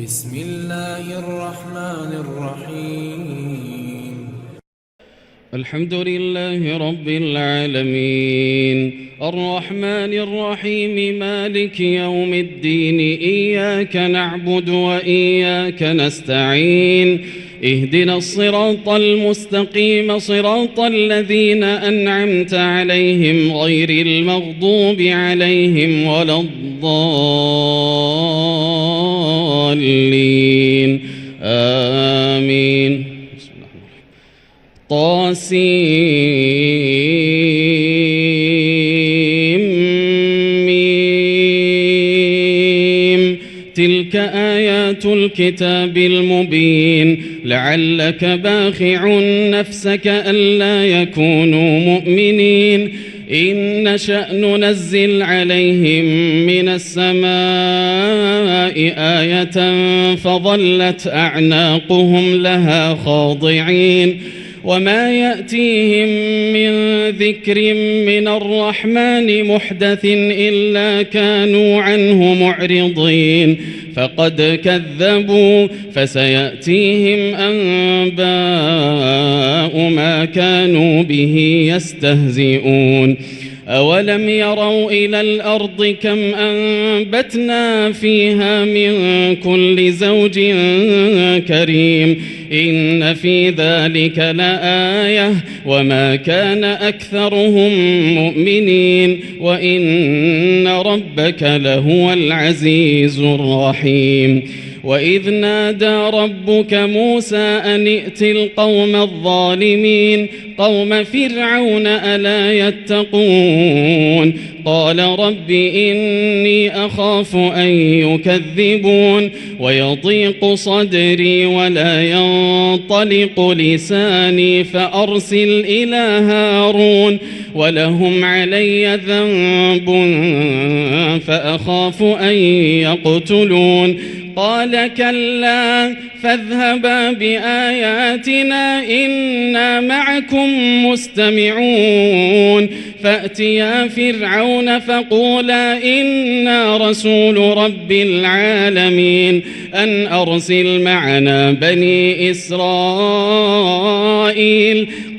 بسم الله الرحمن الرحيم. الحمد لله رب العالمين الرحمن الرحيم مالك يوم الدين إياك نعبد وإياك نستعين اهدنا الصراط المستقيم صراط الذين أنعمت عليهم غير المغضوب عليهم ولا الضالين آمين. طاسيم تلك آيات الكتاب المبين لعلك باخع نفسك ألا يكونوا مؤمنين إن نشأ ننزل عليهم من السماء آية فظلت أعناقهم لها خاضعين وما يأتيهم من ذكر من الرحمن محدث إلا كانوا عنه معرضين فقد كذبوا فسيأتيهم أنباء ما كانوا به يستهزئون أولم يروا إلى الأرض كم أنبتنا فيها من كل زوج كريم إن في ذلك لآية وما كان أكثرهم مؤمنين وإن ربك لهو العزيز الرحيم. وإذ نادى ربك موسى أن ائت القوم الظالمين قوم فرعون ألا يتقون قال رب إني أخاف أن يكذبون ويضيق صدري ولا ينطلق لساني فأرسل إلى هارون ولهم علي ذنب فأخاف أن يقتلون قال كلا فاذهبا بآياتنا إنا معكم مستمعون فأتيا فرعون فقولا إنا رسول رب العالمين أن أرسل معنا بني إسرائيل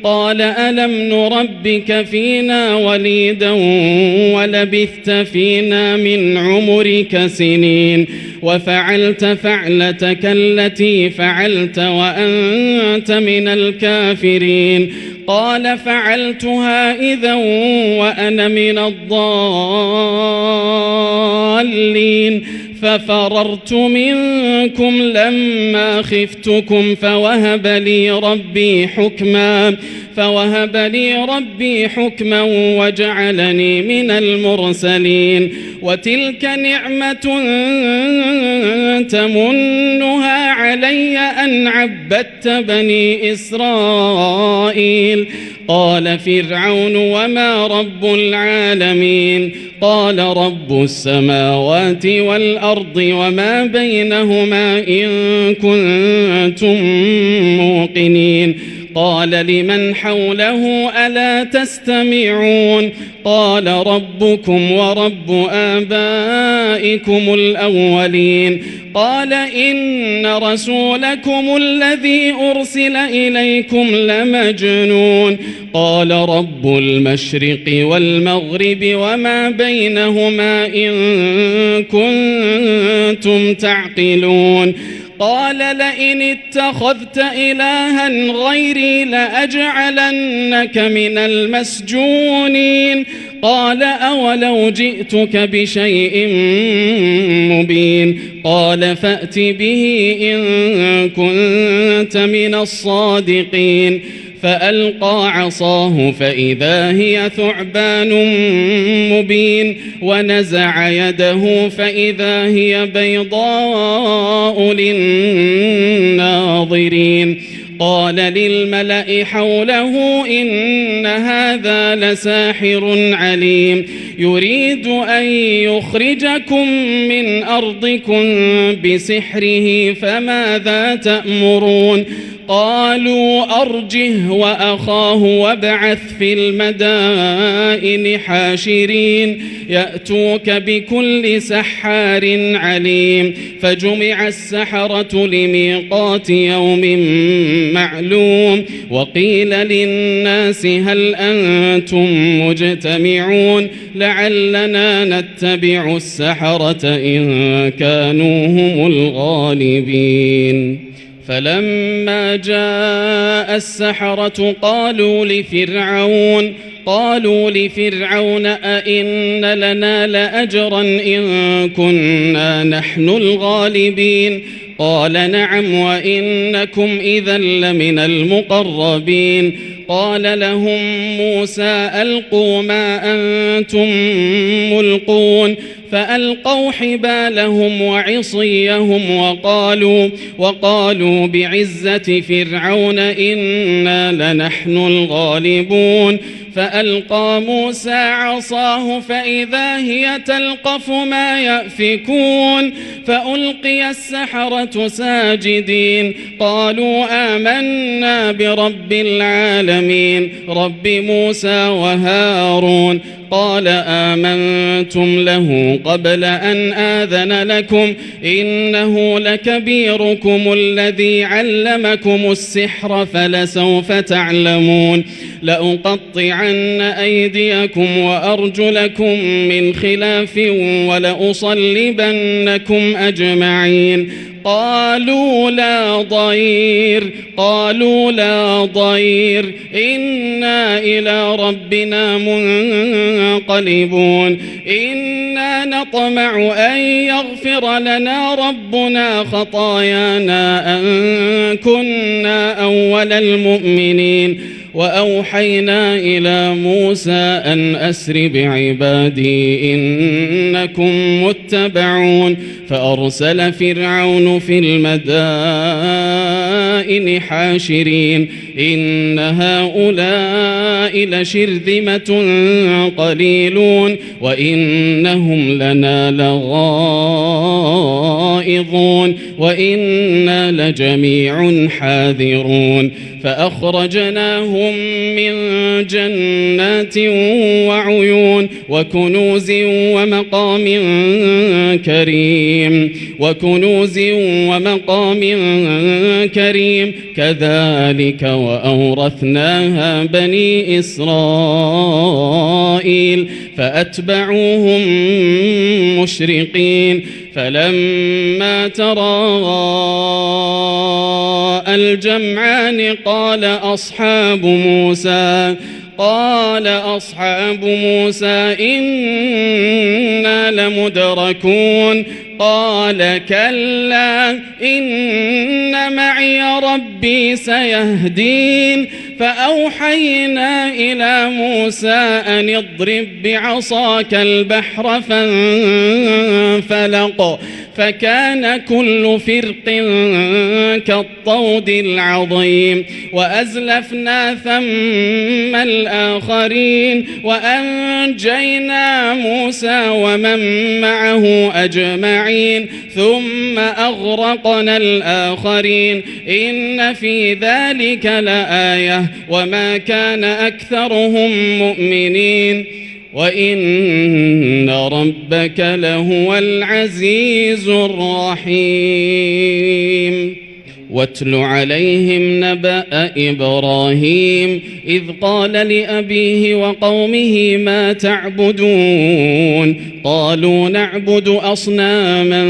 قال ألم نربك فينا وليدا ولبثت فينا من عمرك سنين وفعلت فعلتك التي فعلت وأنت من الكافرين قال فعلتها إذا وأنا من الضالين ففررت منكم لما خفتكم فوهب لي ربي حكما وجعلني من المرسلين وتلك نعمة تمنها علي أن عبدت بني إسرائيل قال فرعون وما رب العالمين قال رب السماوات والأرض وما بينهما إن كنتم موقنين قال لمن حوله ألا تستمعون قال ربكم ورب آبائكم الأولين قال إن رسولكم الذي أرسل إليكم لمجنون قال رب المشرق والمغرب وما بينهما إن كنتم تعقلون قال لئن اتخذت إلها غيري لأجعلنك من المسجونين قال أولو جئتك بشيء مبين قال فأت به إن كنت من الصادقين فألقى عصاه فإذا هي ثعبان مبين ونزع يده فإذا هي بيضاء للناظرين قال للملأ حوله إن هذا لساحر عليم يريد أن يخرجكم من أرضكم بسحره فماذا تأمرون قالوا أرجه وأخاه وابعث في المدائن حاشرين يأتوك بكل سحار عليم فجمع السحرة لميقات يوم معلوم وقيل للناس هل أنتم مجتمعون لعلنا نتبع السحرة إن كانوا هم الغالبين فلما جاء السحرة قالوا لفرعون أئن لنا لأجرا إن كنا نحن الغالبين قال نعم وإنكم إذا لمن المقربين قال لهم موسى ألقوا ما أنتم ملقون فألقوا حبالهم وعصيهم وقالوا بعزة فرعون إنا لنحن الغالبون فألقى موسى عصاه فإذا هي تلقف ما يأفكون فألقي السحرة ساجدين قالوا آمنا برب العالمين رب موسى وهارون قال آمنتم له قبل أن آذن لكم إنه لكبيركم الذي علمكم السحر فلسوف تعلمون لأقطعن أيديكم وأرجلكم من خلاف ولأصلبنكم أجمعين قالوا لا ضير إنا إلى ربنا منقلبون إنا نطمع أن يغفر لنا ربنا خطايانا أن كنا أول المؤمنين وأوحينا إلى موسى أن أسر بعبادي إنكم متبعون فأرسل فرعون في المدائن حاشرين إن هؤلاء لشرذمة قليلون وإنهم لنا لغائظون وإنا لجميع حاذرون فأخرجناهم من جنات وعيون وكنوز ومقام كريم كذلك وأورثناها بني إسرائيل فأتبعوهم مشرقين فلما تراءى الجمعان قال أصحاب موسى إنا لمدركون قال كلا إن معي ربي سيهدين فأوحينا إلى موسى أن اضرب بعصاك البحر فانفلق فكان كل فرق كالطود العظيم وأزلفنا ثم الآخرين وأنجينا موسى ومن معه أجمعين ثم أغرقنا الآخرين إن في ذلك لآية وما كان أكثرهم مؤمنين وإن ربك لهو العزيز الرحيم واتل عليهم نبأ إبراهيم إذ قال لأبيه وقومه ما تعبدون قالوا نعبد أصناما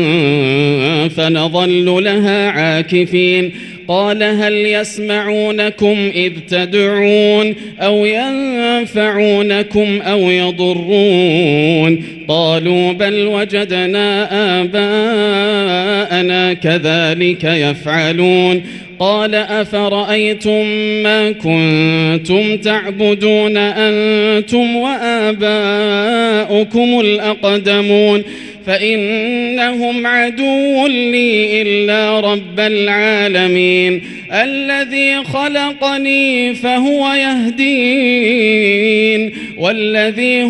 فنظل لها عاكفين قال هل يسمعونكم إذ تدعون أو ينفعونكم أو يضرون قالوا بل وجدنا آباءنا كذلك يفعلون قال أفرأيتم ما كنتم تعبدون أنتم وآباؤكم الأقدمون فإنهم عدو لي إلا رب العالمين الذي خلقني فهو يهدين والذي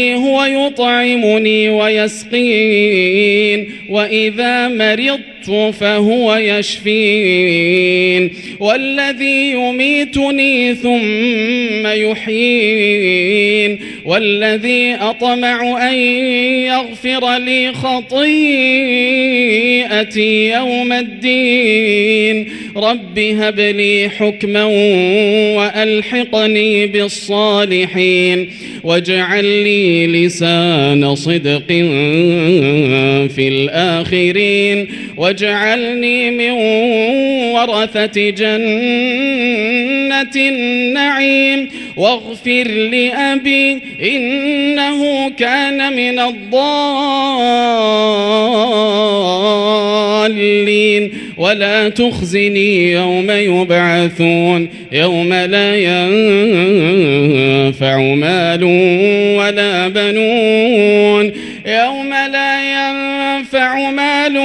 هو يطعمني ويسقين وإذا مرضت فهو يشفين والذي يميتني ثم يحيين والذي أطمع أن يغفر لي خطيئتي يوم الدين رب هب لي حكما وألحقني بالصالحين واجعل لي لسان صدق في الآخرين واجعلني من ورثة جنة النعيم واغفر لأبي إنه كان من الضالين ولا تخزني يوم يبعثون يوم لا ينفع مال ولا بنون يوم لا ينفع مال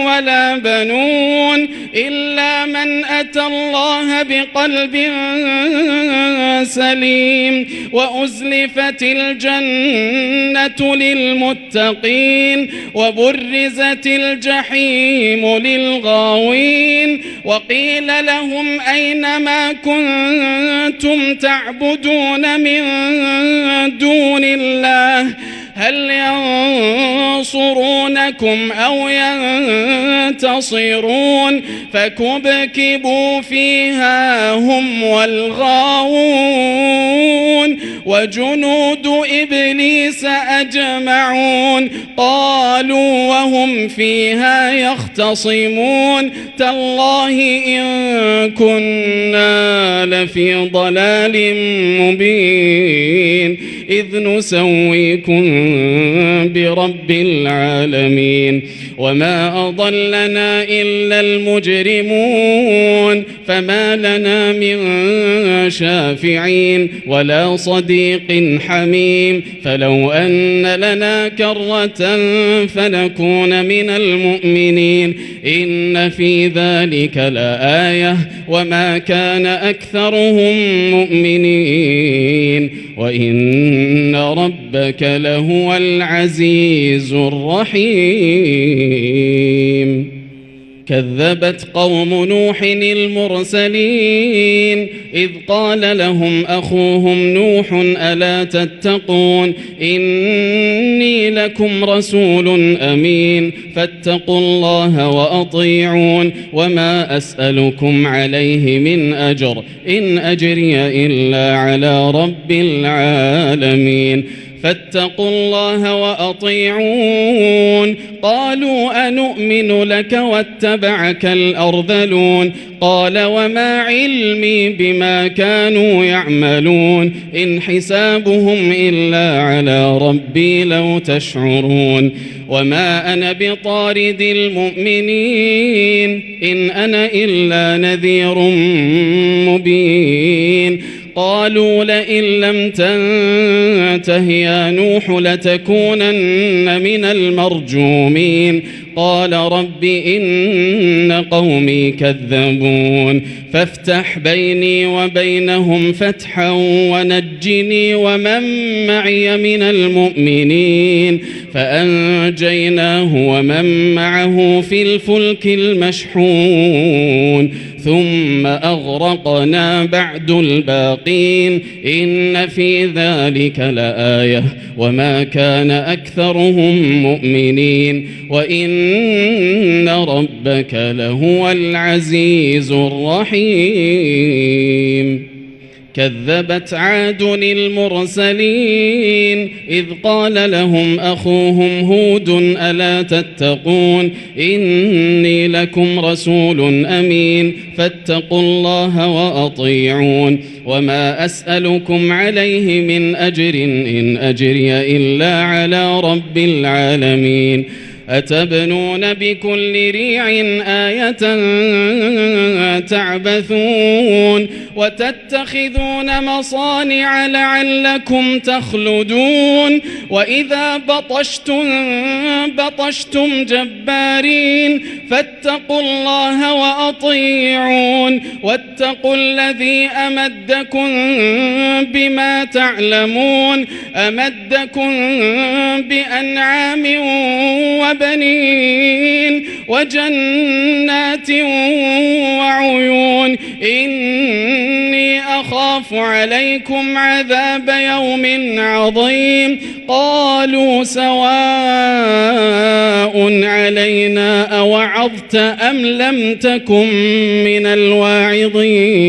ولا بنون إلا من أتى الله بقلب سليم وأزلفت الجنة للمتقين وبرزت الجحيم للغاوين وقيل لهم أين ما كنتم تعبدون من دون الله هل ينصرونكم أو ينتصرون فكبكبوا فيها هم والغاوون وجنود إبليس أجمعون قالوا وهم فيها يختصمون تالله إن كنا لفي ضلال مبين إذ نسويكم برب العالمين وما أضلنا إلا المجرمون فما لنا من شافعين ولا صديق حميم فلو أن لنا كرة فنكون من المؤمنين إن في ذلك لآية وما كان أكثرهم مؤمنين وإن ربك لهو العزيز الرحيم كذبت قوم نوح المرسلين إذ قال لهم أخوهم نوح ألا تتقون إني لكم رسول أمين فاتقوا الله وأطيعون وما أسألكم عليه من أجر إن أجري إلا على رب العالمين فاتقوا الله وأطيعون قالوا أنؤمن لك واتبعك الأرذلون قال وما علمي بما كانوا يعملون إن حسابهم إلا على ربي لو تشعرون وما أنا بطارد المؤمنين إن أنا إلا نذير مبين قالوا لئن لم تنته يا نوح لتكونن من المرجومين قال رب إن قومي كذبون فافتح بيني وبينهم فتحا ونجني ومن معي من المؤمنين فأنجيناه ومن معه في الفلك المشحون ثم أغرقنا بعد الباقين إن في ذلك لآية وما كان أكثرهم مؤمنين وإن ربك لهو العزيز الرحيم كذبت عاد المرسلين إذ قال لهم أخوهم هود ألا تتقون إني لكم رسول أمين فاتقوا الله وأطيعون وما أسألكم عليه من أجر إن أجري إلا على رب العالمين أتبنون بكل ريع آية تعبثون وتتخذون مصانع لعلكم تخلدون وإذا بطشتم جبارين فاتقوا الله وأطيعون واتقوا الذي أمدكم بما تعلمون أمدكم بأنعام وبنين وجنات وعيون إني أخاف عليكم عذاب يوم عظيم قالوا سواء علينا أوعظت أم لم تكن من الواعظين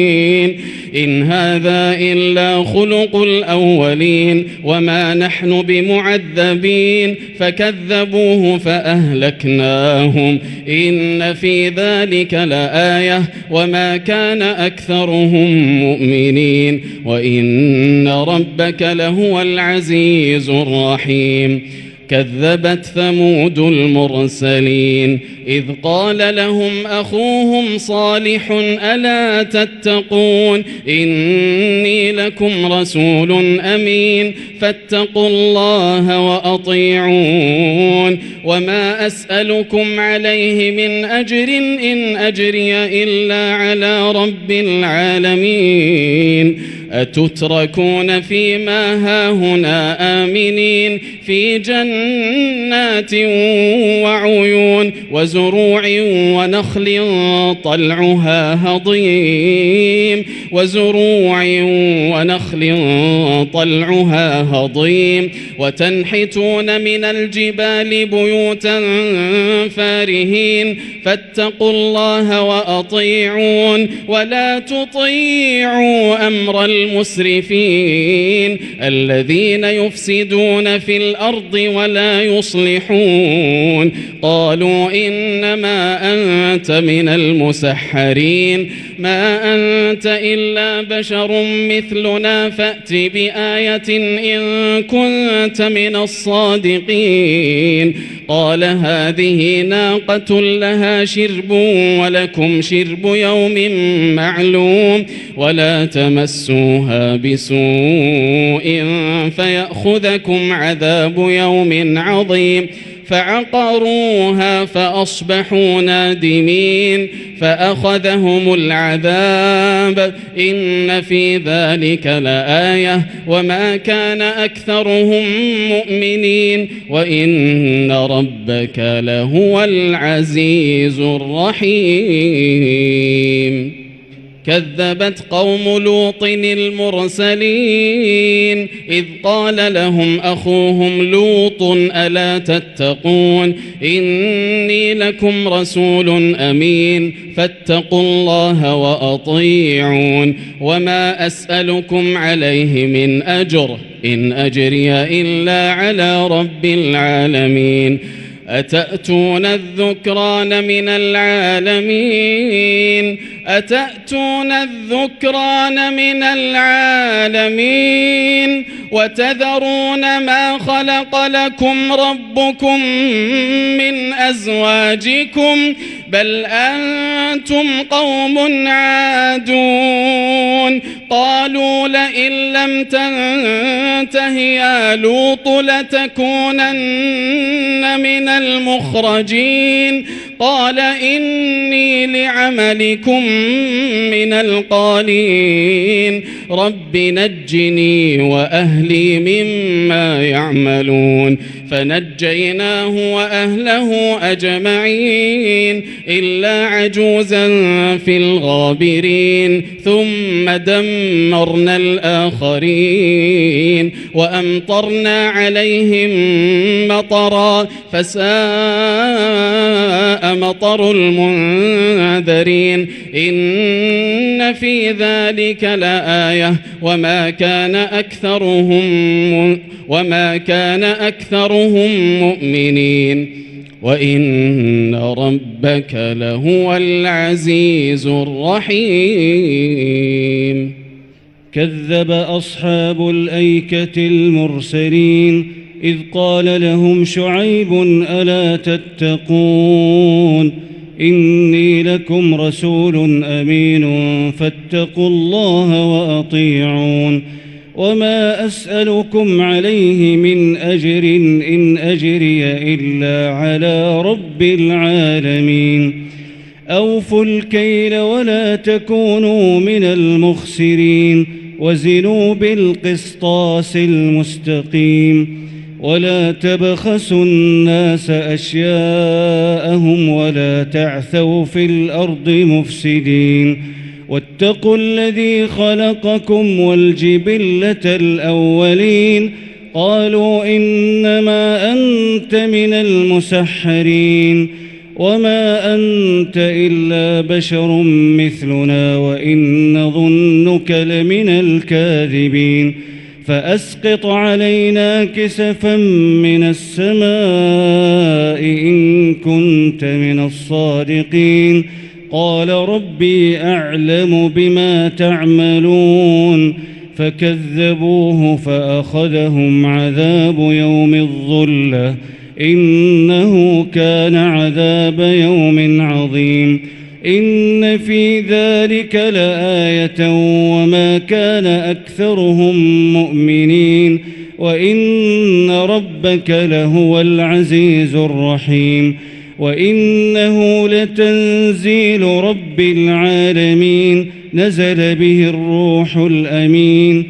إن هذا إلا خلق الأولين وما نحن بمعذبين فكذبوه فأهلكناهم إن في ذلك لآية وما كان أكثرهم مؤمنين وإن ربك لهو العزيز الرحيم كذبت ثمود المرسلين إذ قال لهم أخوهم صالح ألا تتقون إني لكم رسول أمين فاتقوا الله وأطيعون وما أسألكم عليه من أجر إن أجري إلا على رب العالمين أتتركون فيما هاهنا آمنين في جنات وعيون وزروع ونخل طلعها هضيم وتنحتون من الجبال بيوتا فارهين فاتقوا الله وأطيعون ولا تطيعوا أمر المسرفين الذين يفسدون في الأرض ولا يصلحون قالوا إنما أنت من المسحرين ما أنت إلا بشر مثلنا فأت بآية إن كنت من الصادقين قال هذه ناقة لها شرب ولكم شرب يوم معلوم ولا تمسوها بسوء فيأخذكم عذاب يوم عظيم فعقروها فأصبحوا نادمين فأخذهم العذاب إن في ذلك لآية وما كان أكثرهم مؤمنين وإن ربك لهو العزيز الرحيم كذبت قوم لوط المرسلين إذ قال لهم أخوهم لوط ألا تتقون إني لكم رسول أمين فاتقوا الله وأطيعون وما أسألكم عليه من أجر إن أجري إلا على رب العالمين أتأتون الذكران من العالمين وتذرون ما خلق لكم ربكم من أزواجكم بل أنتم قوم عادون قالوا لئن لم تنته يا لوط لتكونن من المخرجين قال إني لعملكم من القالين رب نجني وأهلي مما يعملون فنجيناه وأهله أجمعين إلا عجوزا في الغابرين ثم دمرنا الآخرين وأمطرنا عليهم مطرا فساء مطر المنذرين إن في ذلك لآية وما كان أكثرهم مؤمنين وإن ربك لهو العزيز الرحيم كذب أصحاب الأيكة المرسلين إذ قال لهم شعيب ألا تتقون إني لكم رسول أمين فاتقوا الله وأطيعون وما أسألكم عليه من أجر إن أجري إلا على رب العالمين أوفوا الكيل ولا تكونوا من المخسرين وزنوا بالقسطاس المستقيم ولا تبخسوا الناس أشياءهم ولا تعثوا في الأرض مفسدين واتقوا الذي خلقكم والجبلة الأولين قالوا إنما أنت من المسحرين وما أنت إلا بشر مثلنا وإن نظنك لمن الكاذبين فأسقط علينا كسفا من السماء إن كنت من الصادقين قال ربي أعلم بما تعملون فكذبوه فأخذهم عذاب يوم الظلة إنه كان عذاب يوم عظيم إن في ذلك لآية وما كان أكثرهم مؤمنين وإن ربك لهو العزيز الرحيم وإنه لتنزيل رب العالمين نزل به الروح الأمين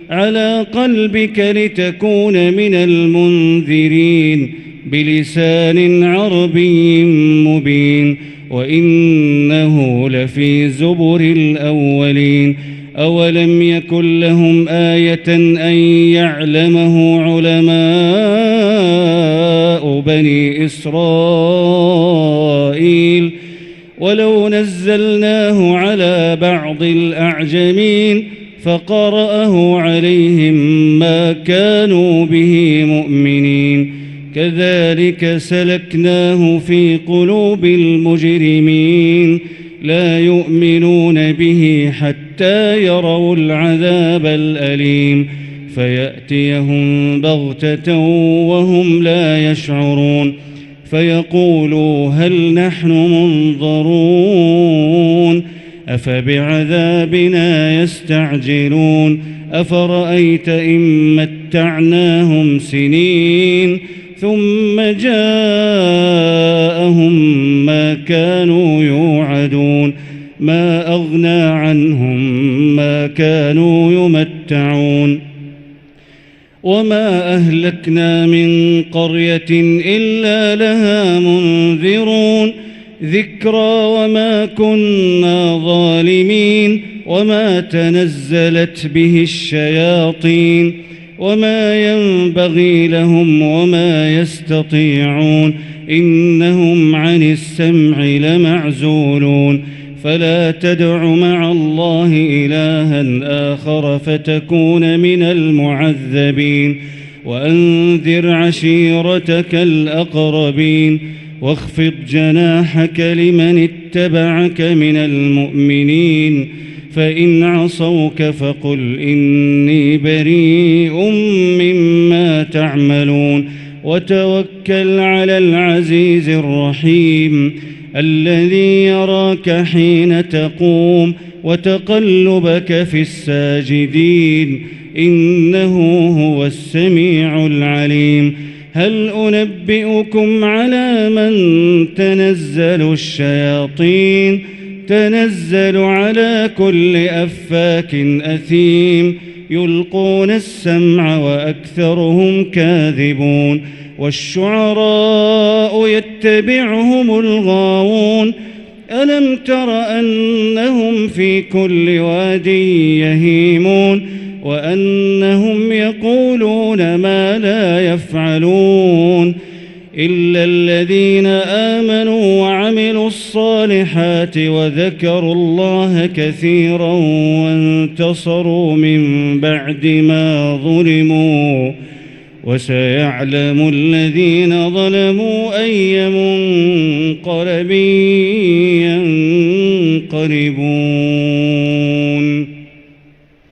على قلبك لتكون من المنذرين بلسان عربي مبين وإنه لفي زبر الأولين أولم يكن لهم آية أن يعلمه علماء بني إسرائيل ولو نزلناه على بعض الأعجمين فقرأه عليهم ما كانوا به مؤمنين كذلك سلكناه في قلوب المجرمين لا يؤمنون به حتى يروا العذاب الأليم فيأتيهم بغتة وهم لا يشعرون فيقولوا هل نحن منظرون أفبعذابنا يستعجلون أفرأيت إن متعناهم سنين ثم جاءهم ما كانوا يوعدون ما أغنى عنهم ما كانوا يمتعون وما أهلكنا من قرية إلا لها منذرون ذكرى وما كنا ظالمين وما تنزلت به الشياطين وما ينبغي لهم وما يستطيعون إنهم عن السمع لمعزولون فلا تدع مع الله إلها آخر فتكون من المعذبين وأنذر عشيرتك الأقربين واخفض جناحك لمن اتبعك من المؤمنين فإن عصوك فقل إني بريء مما تعملون وتوكل على العزيز الرحيم الذي يراك حين تقوم وتقلبك في الساجدين إنه هو السميع العليم هل أنبئكم على من تنزل الشياطين تنزل على كل أفاك أثيم يلقون السمع وأكثرهم كاذبون والشعراء يتبعهم الغاوون ألم تر أنهم في كل واد يهيمون وأنهم يقولون ما لا يفعلون إلا الذين آمنوا وعملوا الصالحات وذكروا الله كثيرا وانتصروا من بعد ما ظلموا وسيعلم الذين ظلموا أي منقلب ينقلبون